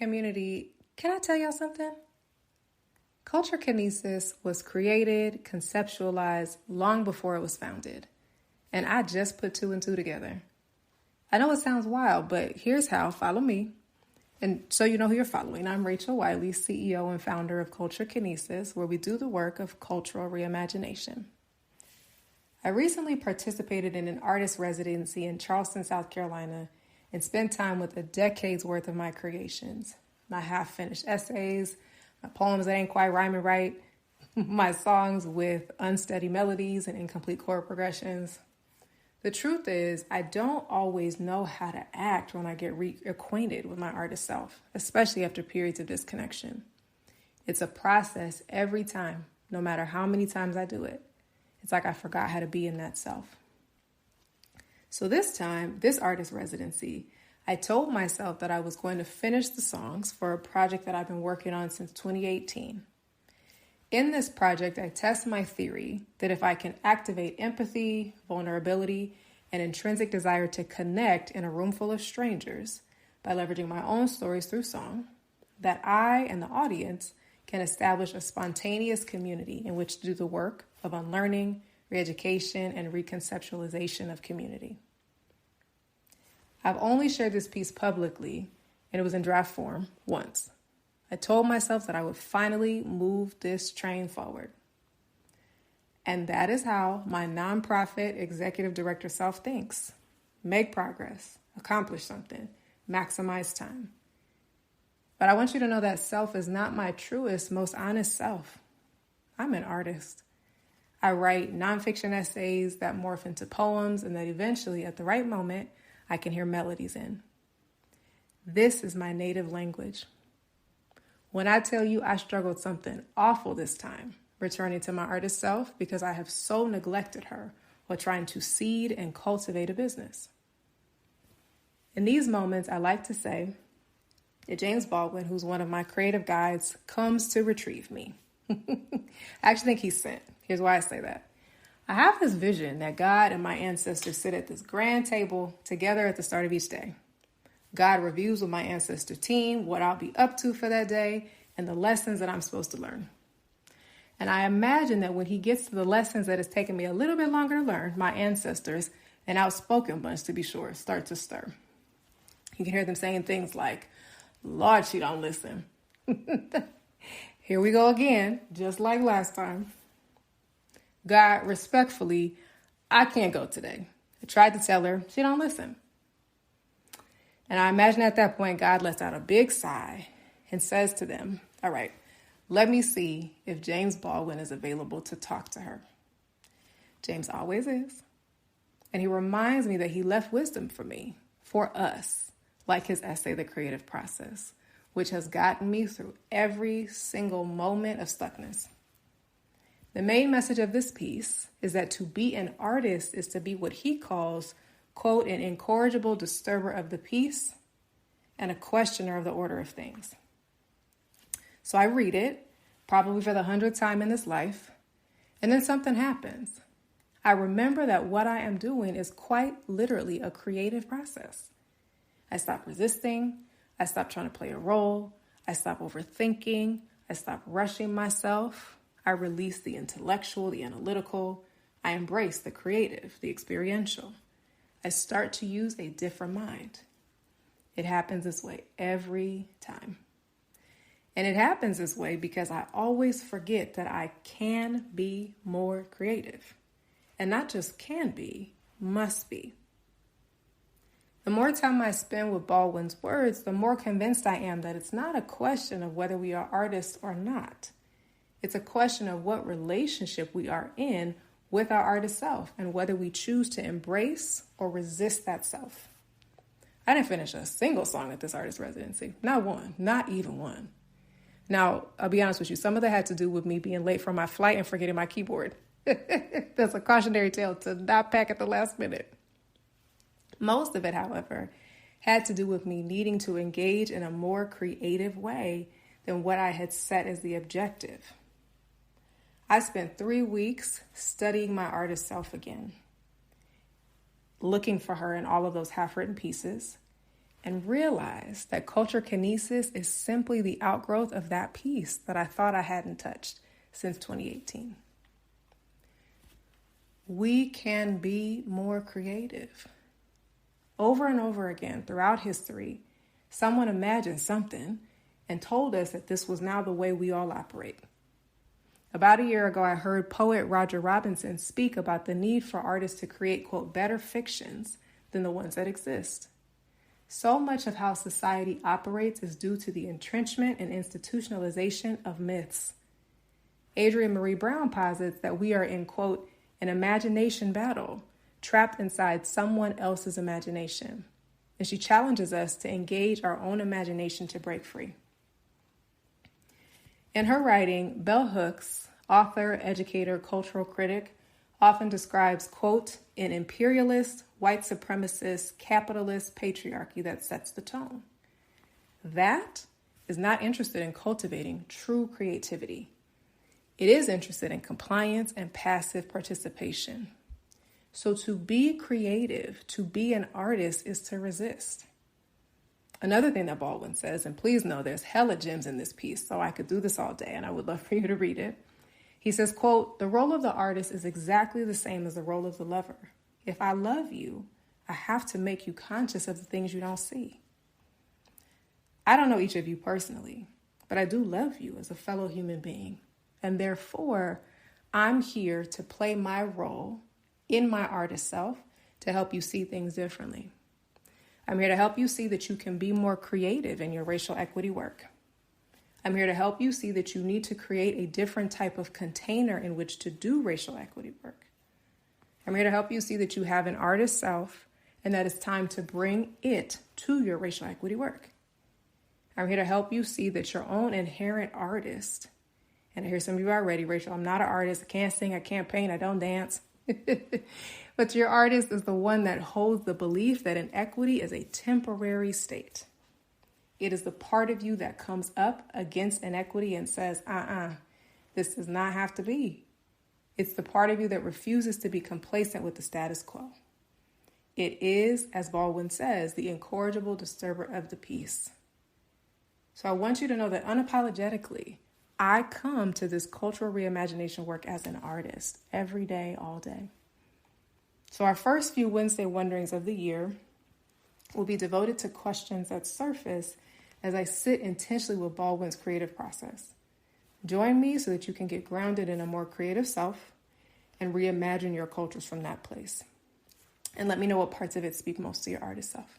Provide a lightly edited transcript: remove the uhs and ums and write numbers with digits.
Community, can I tell y'all something? Culture Kinesis was created, conceptualized long before it was founded. And I just put two and two together. I know it sounds wild, but here's how. Follow me. And so you know who you're following. I'm Rachel Wiley, CEO and founder of Culture Kinesis, where we do the work of cultural reimagination. I recently participated in an artist residency in Charleston, South Carolina, and spent time with a decade's worth of my creations. My half-finished essays, my poems that ain't quite rhyming right, my songs with unsteady melodies and incomplete chord progressions. The truth is, I don't always know how to act when I get reacquainted with my artist self, especially after periods of disconnection. It's a process every time, no matter how many times I do it. It's like I forgot how to be in that self. So this time, this artist residency, I told myself that I was going to finish the songs for a project that I've been working on since 2018. In this project, I test my theory that if I can activate empathy, vulnerability, and intrinsic desire to connect in a room full of strangers by leveraging my own stories through song, that I and the audience can establish a spontaneous community in which to do the work of unlearning, re-education, and reconceptualization of community. I've only shared this piece publicly, and it was in draft form, once. I told myself that I would finally move this train forward. And that is how my nonprofit executive director self thinks. Make progress, accomplish something, maximize time. But I want you to know that self is not my truest, most honest self. I'm an artist. I write nonfiction essays that morph into poems and that eventually, at the right moment, I can hear melodies in. This is my native language. When I tell you I struggled something awful this time, returning to my artist self because I have so neglected her while trying to seed and cultivate a business. In these moments, I like to say that James Baldwin, who's one of my creative guides, comes to retrieve me. I actually think he's sent. Here's why I say that. I have this vision that God and my ancestors sit at this grand table together at the start of each day. God reviews with my ancestor team what I'll be up to for that day and the lessons that I'm supposed to learn. And I imagine that when he gets to the lessons that has taken me a little bit longer to learn, my ancestors, an outspoken bunch to be sure, start to stir. You can hear them saying things like, Lord, she don't listen. Here we go again, just like last time. God, respectfully, I can't go today. I tried to tell her, she don't listen. And I imagine at that point, God lets out a big sigh and says to them, all right, let me see if James Baldwin is available to talk to her. James always is. And he reminds me that he left wisdom for me, for us, like his essay, The Creative Process, which has gotten me through every single moment of stuckness. The main message of this piece is that to be an artist is to be what he calls, quote, an incorrigible disturber of the peace and a questioner of the order of things. So I read it, probably for the 100th time in this life, and then something happens. I remember that what I am doing is quite literally a creative process. I stop resisting. I stop trying to play a role. I stop overthinking. I stop rushing myself. I release the intellectual, the analytical. I embrace the creative, the experiential. I start to use a different mind. It happens this way every time. And it happens this way because I always forget that I can be more creative. And not just can be, must be. The more time I spend with Baldwin's words, the more convinced I am that it's not a question of whether we are artists or not. It's a question of what relationship we are in with our artist self and whether we choose to embrace or resist that self. I didn't finish a single song at this artist residency. Not one, not even one. Now, I'll be honest with you, some of that had to do with me being late for my flight and forgetting my keyboard. That's a cautionary tale to not pack at the last minute. Most of it, however, had to do with me needing to engage in a more creative way than what I had set as the objective. I spent 3 weeks studying my artist self again, looking for her in all of those half-written pieces, and realize that culture kinesis is simply the outgrowth of that piece that I thought I hadn't touched since 2018. We can be more creative. Over and over again throughout history, someone imagined something and told us that this was now the way we all operate. About a year ago, I heard poet Roger Robinson speak about the need for artists to create, quote, better fictions than the ones that exist. So much of how society operates is due to the entrenchment and institutionalization of myths. Adrienne Marie Brown posits that we are in, quote, an imagination battle, trapped inside someone else's imagination. And she challenges us to engage our own imagination to break free. In her writing, Bell Hooks, author, educator, cultural critic, often describes, quote, an imperialist, white supremacist, capitalist patriarchy that sets the tone. That is not interested in cultivating true creativity. It is interested in compliance and passive participation. So to be creative, to be an artist, is to resist. Another thing that Baldwin says, and please know there's hella gems in this piece, so I could do this all day and I would love for you to read it. He says, quote, the role of the artist is exactly the same as the role of the lover. If I love you, I have to make you conscious of the things you don't see. I don't know each of you personally, but I do love you as a fellow human being. And therefore, I'm here to play my role in my artist self to help you see things differently. I'm here to help you see that you can be more creative in your racial equity work. I'm here to help you see that you need to create a different type of container in which to do racial equity work. I'm here to help you see that you have an artist self and that it's time to bring it to your racial equity work. I'm here to help you see that your own inherent artist, and I hear some of you already, Rachel, I'm not an artist, I can't sing, I can't paint, I don't dance. But your artist is the one that holds the belief that inequity is a temporary state. It is the part of you that comes up against inequity and says, this does not have to be. It's the part of you that refuses to be complacent with the status quo. It is, as Baldwin says, the incorrigible disturber of the peace. So I want you to know that unapologetically, I come to this cultural reimagination work as an artist every day, all day. So our first few Wednesday Wonderings of the year will be devoted to questions that surface as I sit intentionally with Baldwin's creative process. Join me so that you can get grounded in a more creative self and reimagine your cultures from that place. And let me know what parts of it speak most to your artist self.